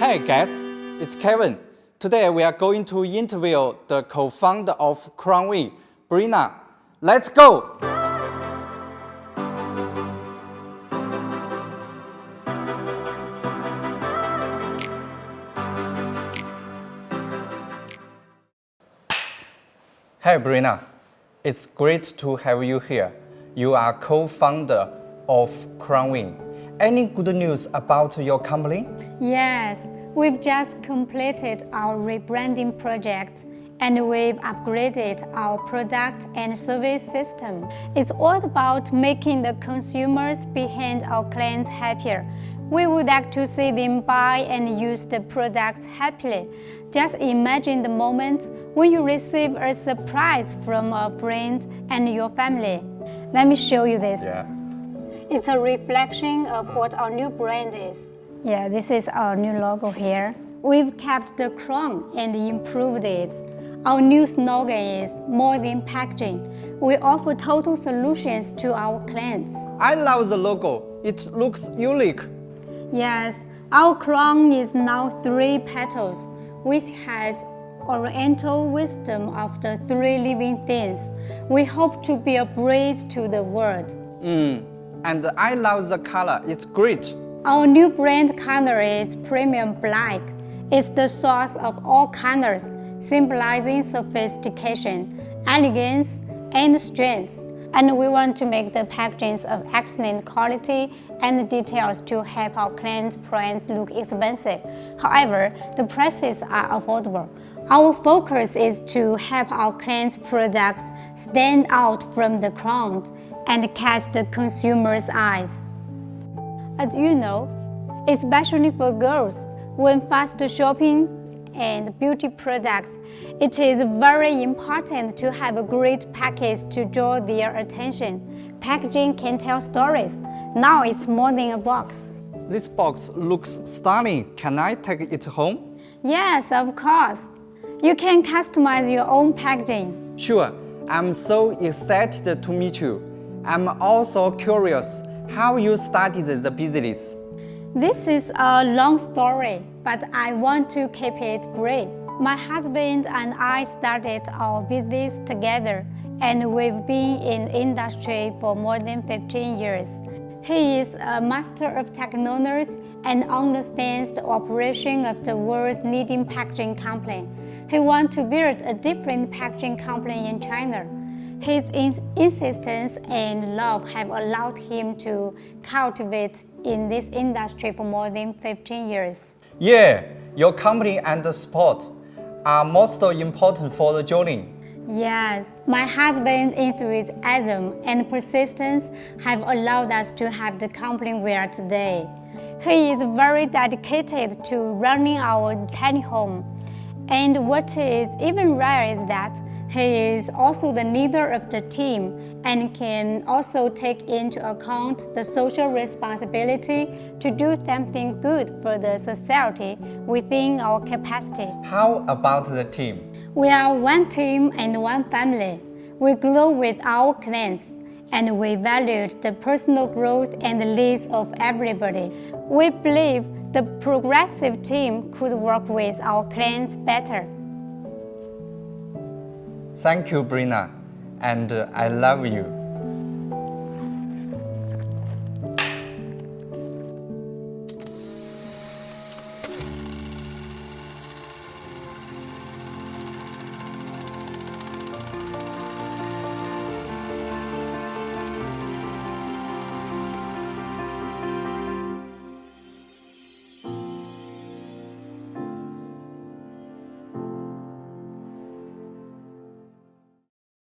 Hey guys, it's Kevin. Today we are going to interview the co-founder of CrownWin, Brina. Let's go! Hey Brina, it's great to have you here. You are co-founder of CrownWin. Any good news about your company? Yes, we've just completed our rebranding project and we've upgraded our product and service system. It's all about making the consumers behind our clients happier. We would like to see them buy and use the products happily. Just imagine the moment when you receive a surprise from a friend and your family. Let me show you this. Yeah. It's a reflection of what our new brand is. Yeah, this is our new logo here. We've kept the crown and improved it. Our new slogan is more than packaging. We offer total solutions to our clients. I love the logo. It looks unique. Yes, our crown is now 3 petals, which has oriental wisdom of the 3 living things. We hope to be a bridge to the world. And I love the color. It's great. Our new brand color is premium black. It's the source of all colors, symbolizing sophistication, elegance, and strength. And we want to make the packaging of excellent quality and details to help our clients' brands look expensive. However, the prices are affordable. Our focus is to help our clients' products stand out from the crowd and catch the consumer's eyes. As you know, especially for girls, when fast shopping and beauty products, it is very important to have a great package to draw their attention. Packaging can tell stories. Now it's more than a box. This box looks stunning. Can I take it home? Yes, of course. You can customize your own packaging. Sure. I'm so excited to meet you. I'm also curious how you started the business. This is a long story, but I want to keep it brief. My husband and I started our business together, and we've been in the industry for more than 15 years. He is a master of technology and understands the operation of the world's leading packaging company. He wants to build a different packaging company in China. His insistence and love have allowed him to cultivate in this industry for more than 15 years. Yeah, your company and the support are most important for the journey. Yes, my husband's enthusiasm and persistence have allowed us to have the company we are today. He is very dedicated to running our tiny home. And what is even rare is that he is also the leader of the team and can also take into account the social responsibility to do something good for the society within our capacity. How about the team? We are one team and one family. We grow with our clients and we valued the personal growth and the needs of everybody. We believe the progressive team could work with our clients better. Thank you, Brina, and I love you.